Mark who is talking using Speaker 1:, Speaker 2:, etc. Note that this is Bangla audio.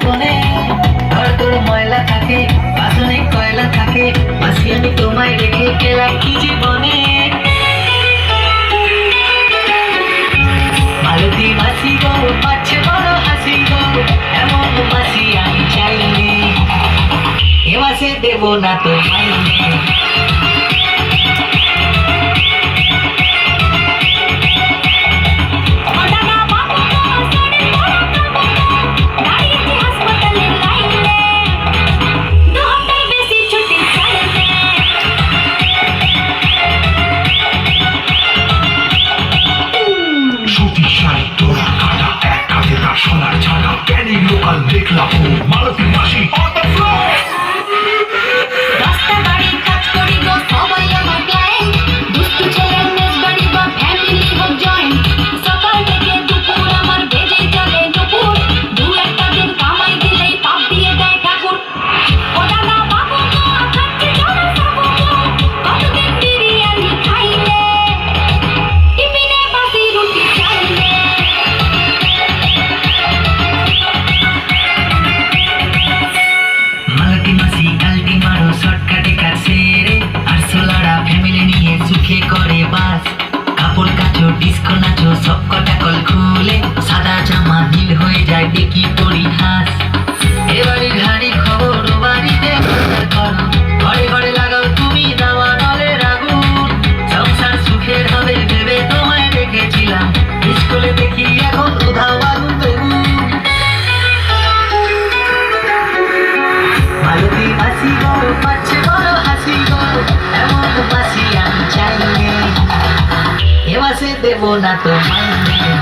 Speaker 1: কোণে ঘর তোর ময়লা থাকে, বাসনে কয়লা থাকে, মাসি আমি তোমায় রেখে গেলাম কি জীবনে। মালতী মাসি গো পাচ্ছে বড় হাসি গো, এমন মাসি আমি চাইলে এ মাসে দেব না তো মাইনে।
Speaker 2: সোনার ছানা ক্যানি লোকাল দেখলাম মালতী মাসি on the floor।
Speaker 3: রাস্তা গাড়ি কাজ করি গো সবাই আমার ক্লায়েন্ট, দুষ্টু ছেলে মেস বাড়ি বা ফ্যামিলি হোক জয়েন্ট, সকাল থেকে দুপুর আমার বেজে চলে দুপুর, দু একটা দিন কামাই দিলেই পাপ দিয়ে দেয় ঠাকুর। ও দাদা বাবু গো খাচ্ছে জোড়া সাবু গো, কতদিন বিরিয়ানি খাইলে, টিফিনে বাসি রুটি চাইলে।
Speaker 1: মালতী মাসি কালকে মারো শর্টকাটে কাজ সেরে, আর সোলারা ফ্যামিলি নিয়ে সুখে করে বাস। কাপড় কাচো ডিস্কো নাচো সব কটা কল খুলে, সাদা জামা নীল হয়ে যায় দেখি পরিহাস। এবারে ঘাড়ি খবর ও বাড়িতে প্রচার করো, ঘরে ঘরে লাগাও তুমি দাওয়া নলের আগুন। সংসার সুখের হবে ভেবে তোমায় রেখেছিলাম, স্কুলে দেখি এখন উধাও আগুন বেগুন। মালতী মাসি গো পাচ্ছে বড় হাসি গো, এমন মাসি আমি চাইলে এ মাসে দেব না তো মাইনে।